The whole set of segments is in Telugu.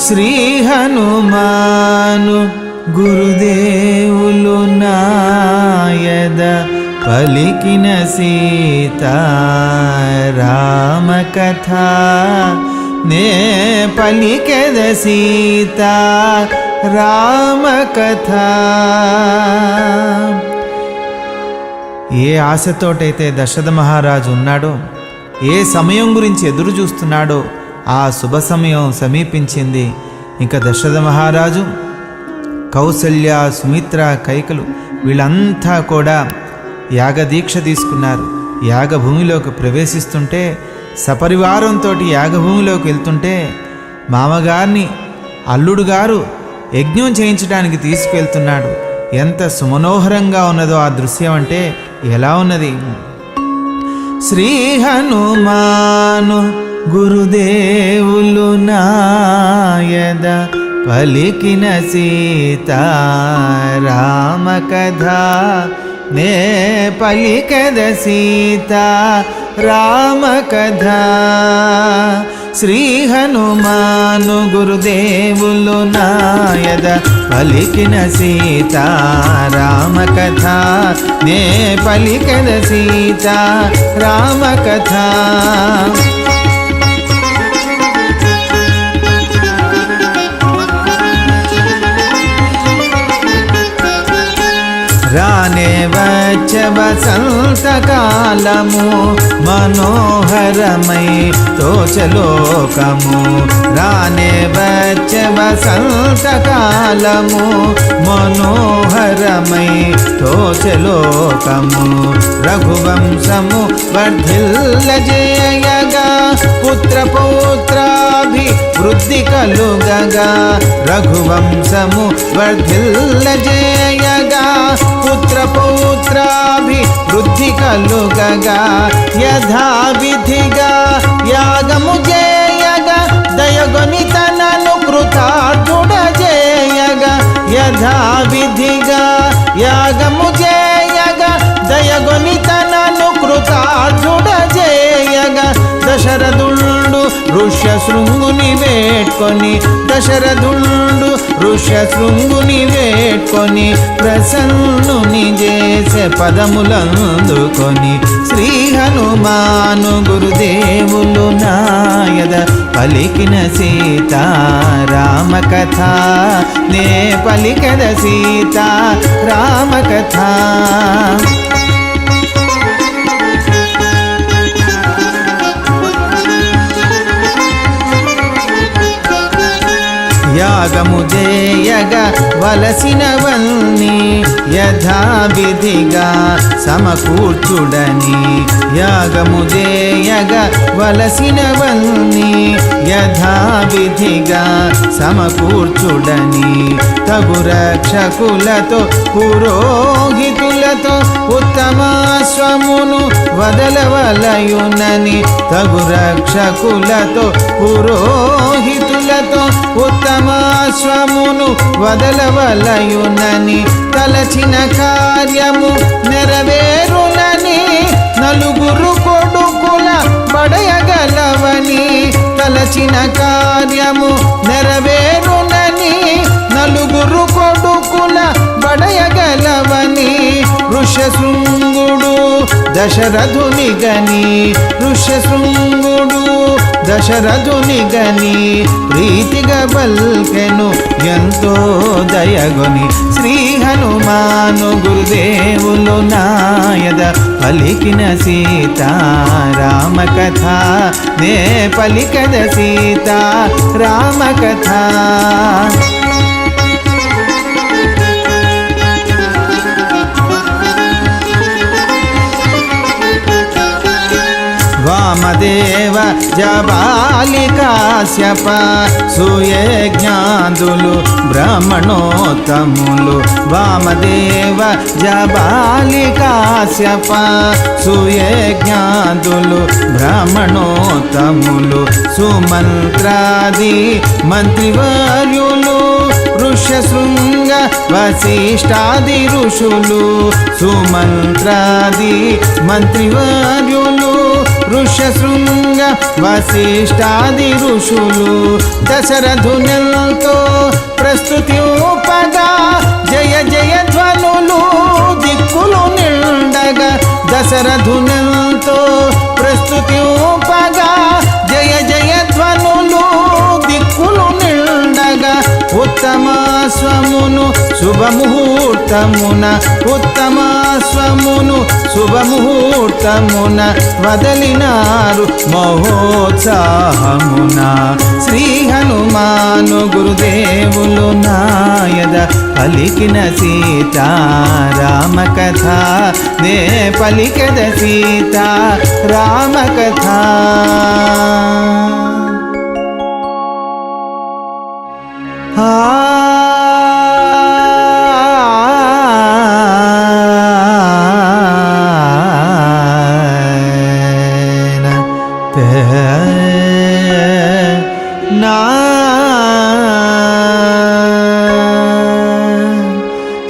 శ్రీ హనుమాను గురుదేవులు నాయద పలికిన సీతారామ కథ నే పలికెద సీతారామ కథ. ఏ ఆశతోటైతే దశరథ మహారాజు ఉన్నాడో, ఏ సమయం గురించి ఎదురు చూస్తున్నాడో ఆ శుభ సమయం సమీపించింది. ఇంకా దశరథ మహారాజు, కౌసల్య, సుమిత్ర, కైకలు వీళ్ళంతా కూడా యాగదీక్ష తీసుకున్నారు. యాగభూమిలోకి ప్రవేశిస్తుంటే, సపరివారంతో యాగభూమిలోకి వెళ్తుంటే, మామగారిని అల్లుడు గారు యజ్ఞం చేయించడానికి తీసుకువెళ్తున్నాడు. ఎంత సుమనోహరంగా ఉన్నదో ఆ దృశ్యం అంటే ఎలా ఉన్నది. శ్రీ హనుమాను గురుదేవులు నాయద పలికిన సీతారామ కథ నే పలికెద సీతారామ కథ. శ్రీ హనుమాను గురుదేవులు నాయద పలికిన సీతారామ కథ నే పలికెద సీతారామ కథ. రానే వచ్చ వసంతకాలము మనోహరమై తోచలోకము. రానే వచ్చ వసంతకాలము మనోహరమై తోచలోకము. రఘువంశము వర్ధిల్లజేయగా పుత్ర పౌత్రాభివృద్ధి కలుగగా. రఘువంశము వర్ధిల్లజేయగా పుత్ర పౌత్రాభివృద్ధి కలుగగా. యథావిధిగా యాగము చేయగా దయగొని తనను కృతార్థుడ చేయగా. యథావిధిగా యాగము చేయగా దయగొని తనను కృతార్థుడ చేయగా. దశరథుండు ఋష్యశృంగుని వేట్కొని, దశరథుండు ఋష్యశృంగుని వేట్కొని ప్రసన్నుని చేసే పదములందుకొని. శ్రీ హనుమాను గురుదేవులు నాయద పలికిన సీతారామ కథ నే పలికెద సీతారామ కథ. యాగము చేయగ వలసినవన్నీ యథావిధిగా సమకూర్చుడని. యాగము చేయగ వలసినవన్నీ యథావిధిగా సమకూర్చుడని. తగు రక్షకులతో పురోహితులతో ఉత్తమాశ్వమును వదలవలయునని. తగు రక్షకులతో పురోహితులతో ఉత్తమాశ్వమును వదలవలయునని. తలచిన కార్యము నెరవేరునని నలుగురు కొడుకుల పడయగలవని. తలచిన కార్యము నెరవేరునని నలుగురు కొడుకుల పడయగలవని. ఋష్యశృంగుడు దశరథుని గని, ఋష్యశృంగుడు దశరథుని గని ప్రీతిగా బల్కెను ఎంతో దయగొని. శ్రీ హనుమాను గురుదేవులు నాయద పలికిన సీతారామ కథ నే పలికెద సీతారామ కథ. వామదేవ జబాలి కాశ్యప సుయజ్ఞాదులు బ్రాహ్మణోత్తములు వామదేవ జబాలి కాశ్యప సుయజ్ఞాదులు బ్రాహ్మణోత్తములు సుమంత్రాది మంత్రివర్యులు ఋష్యశృంగ వశిష్ఠాది ఋషులు సుమంత్రాది మంత్రివర్యులు ఋష్యశృంగ వశిష్ఠాది ఋషులు దశరథునితో ప్రస్తుత్యుపగా జయ జయ ధ్వనులు దిక్కులు నిండగా దశరథునితో ప్రస్తుత్యుపగా జయ జయ ధ్వనులు దిక్కులు నిండగా ఉత్తమాశ్వమును శుభముహూర్తమున ఉత్తమాశ్వమును శుభముహూర్తమున వదలినారు మహోత్సాహమున శ్రీ హనుమాను గురుదేవులు నాయద పలికిన సీతారామ కథ నే పలికద సీతారామ కథ.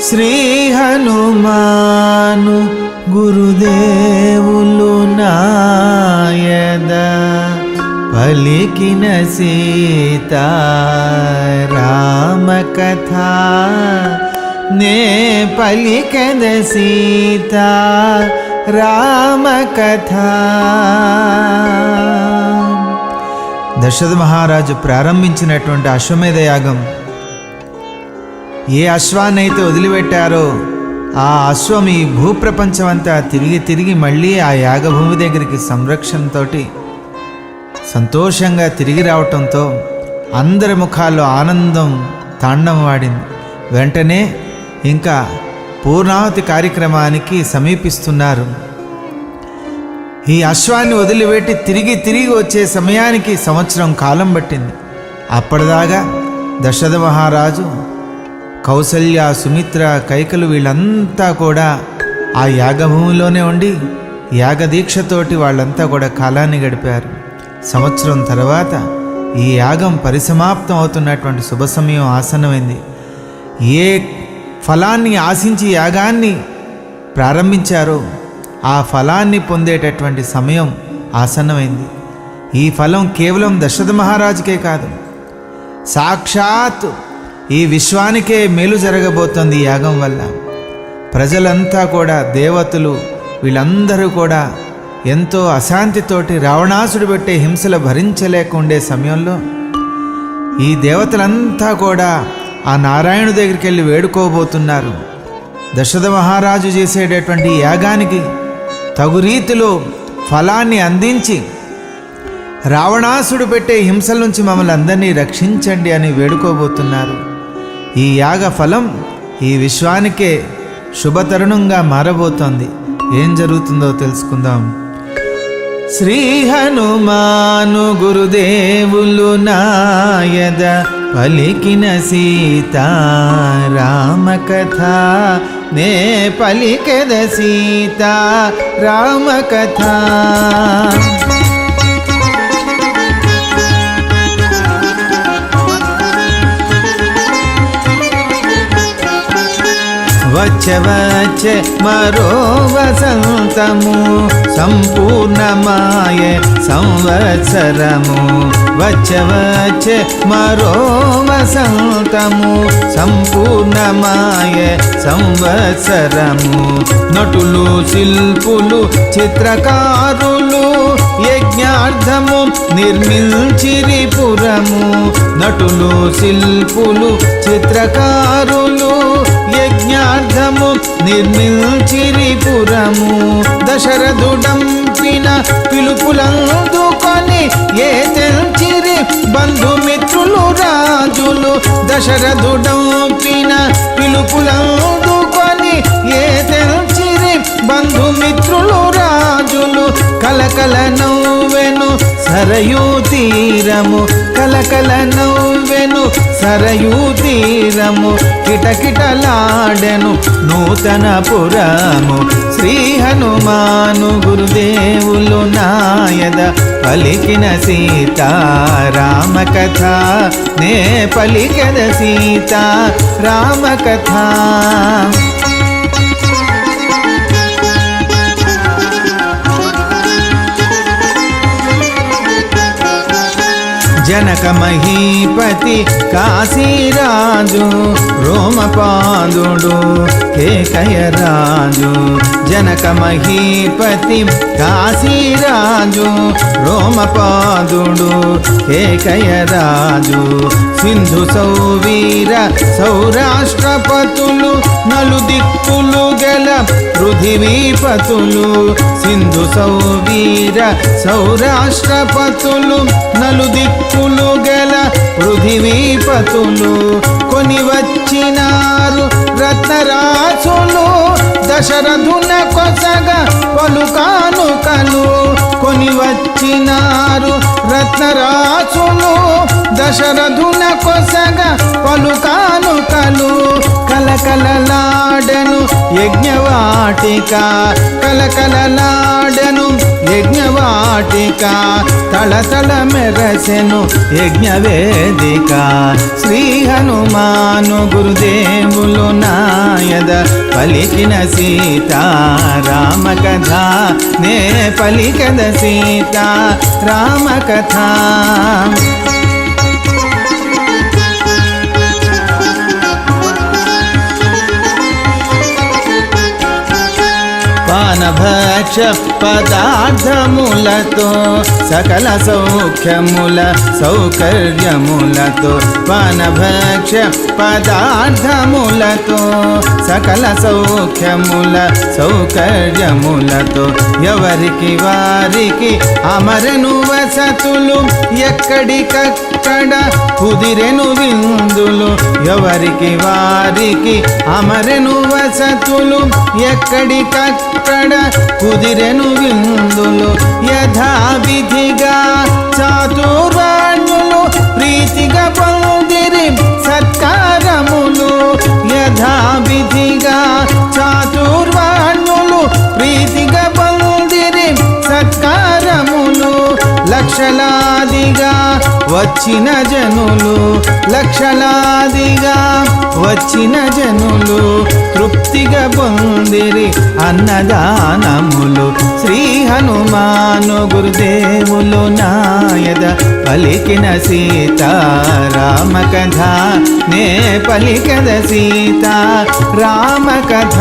శ్రీ హనుమాను గురుదేవులు నాయద పలికిన సీతారామ కథ నే పలికద సీతారామ కథ. దశరథ మహారాజు ప్రారంభించినటువంటి అశ్వమేధ యాగం ఏ అశ్వాన్నైతే వదిలిపెట్టారో ఆ అశ్వం ఈ భూప్రపంచమంతా తిరిగి తిరిగి మళ్ళీ ఆ యాగభూమి దగ్గరికి సంరక్షణతో సంతోషంగా తిరిగి రావటంతో అందరి ముఖాల్లో ఆనందం తాండవమాడింది. వెంటనే ఇంకా పూర్ణాహుతి కార్యక్రమానికి సమీపిస్తున్నారు. ఈ అశ్వాన్ని వదిలిపెట్టి తిరిగి తిరిగి వచ్చే సమయానికి సంవత్సరం కాలం పట్టింది. అప్పటిదాకా దశరథ మహారాజు కౌసల్య సుమిత్ర కైకలు వీళ్ళంతా కూడా ఆ యాగభూమిలోనే ఉండి యాగదీక్షతోటి వాళ్ళంతా కూడా కాలాన్ని గడిపారు. సంవత్సరం తర్వాత ఈ యాగం పరిసమాప్తం అవుతున్నటువంటి శుభ సమయం ఆసన్నమైంది. ఏ ఫలాన్ని ఆశించి యాగాన్ని ప్రారంభించారో ఆ ఫలాన్ని పొందేటటువంటి సమయం ఆసన్నమైంది. ఈ ఫలం కేవలం దశరథ మహారాజుకే కాదు, సాక్షాత్ ఈ విశ్వానికే మేలు జరగబోతోంది ఈ యాగం వల్ల. ప్రజలంతా కూడా దేవతలు వీళ్ళందరూ కూడా ఎంతో అశాంతితోటి రావణాసుడు పెట్టే హింసలు భరించలేక ఉండే సమయంలో ఈ దేవతలంతా కూడా ఆ నారాయణుడి దగ్గరికి వెళ్ళి వేడుకోబోతున్నారు. దశరథ మహారాజు చేసేటటువంటి యాగానికి తగు రీతిలో ఫలాన్ని అందించి రావణాసుడు పెట్టే హింసల నుంచి మమ్మల్ని అందరినీ రక్షించండి అని వేడుకోబోతున్నారు. ఈ యాగ ఫలం ఈ విశ్వానికే శుభతరుణంగా మారబోతోంది. ఏం జరుగుతుందో తెలుసుకుందాం. శ్రీ హనుమాను గురుదేవులు నాయద పలికిన సీతారామ కథ నే పలికద సీతారామ కథ. వచ్చే వచ్చే మరో వసంతము సంపూర్ణమాయ సంవత్సరము. వచ్చే వచ్చే మరో వసంతము సంపూర్ణమాయ సంవత్సరము. నటులు శిల్పులు చిత్రకారులు యజ్ఞార్థము నిర్మించిరి పురము. నటులు శిల్పులు చిత్రకారులు యజ్ఞార్థము నిర్మించిరి పురము. దశరథుడంపిన పిలుపులందుకొని ఏ తెల్చిరి బంధుమిత్రులు రాజులు. దశరథుడంపిన పిలుపులందుకొని ఏ తెల్చిరి బంధుమిత్రులు రాజులు. కలకల నవ్వు సరయూ తీరము కలకల నవ్వెను సరయూ తీరము కిటకిటలాడెను నూతన పురము శ్రీ హనుమాను గురుదేవులు నాయద పలికిన సీతారామ కథ నే పలికద సీతారామ కథ జనక మహీపతి కాశీరాజు రోమపాదుడు కేకయరాజు జనక మహీపతి కాశీరాజు రోమపాదుడు కేకయరాజు సింధు సౌవీర సౌరాష్ట్రపతులు నలుదిక్కులు గల పృథివీపతులు సింధు సౌవీర సౌరాష్ట్రపతులు నలుదిక్కులు గల పృథివీపతులు కొని వచ్చినారు రత్నరాసులు దశరథున కొసగ పలుకానుకలు కొని వచ్చినారు రత్నరాసులు దశరథున కొసగ పలుకానుకలు కలకలలాడెను యజ్ఞవాటిక కలకలలాడెను యజ్ఞవాటిక తళతళ మెరసెను యజ్ఞవేదిక శ్రీ హనుమాను గురుదేవులు నాయద పలికిన సీతారామ కథ నే పలికద సీతారామ కథ పానభక్ష పదార్థములతో సకల సౌఖ్యముల సౌకర్యములతో పానభక్ష పదార్థములతో సకల సౌఖ్యముల సౌకర్యములతో ఎవరికి వారికి అమరను వసతులు ఎక్కడికక్కడ కుదిరెను విందులు ఎవరికి వారికి అమరను వసతులు ఎక్కడికక్కడ కుదిరెను విందులు యథావిధిగా చాతుర్వర్ణులు ప్రీతిగా పొందిరి సత్కారములు యథావిధిగా చాతుర్వర్ణులు ప్రీతిగా పొందిరి సత్కారములు లక్షలాదిగా వచ్చిన జనులు లక్షలాదిగా వచ్చిన జనులు తృప్తిగా పొందిరి అన్నదానములు శ్రీ హనుమాను గురుదేవులు నాయద పలికిన సీతారామ కథ నే పలికద సీతారామ కథ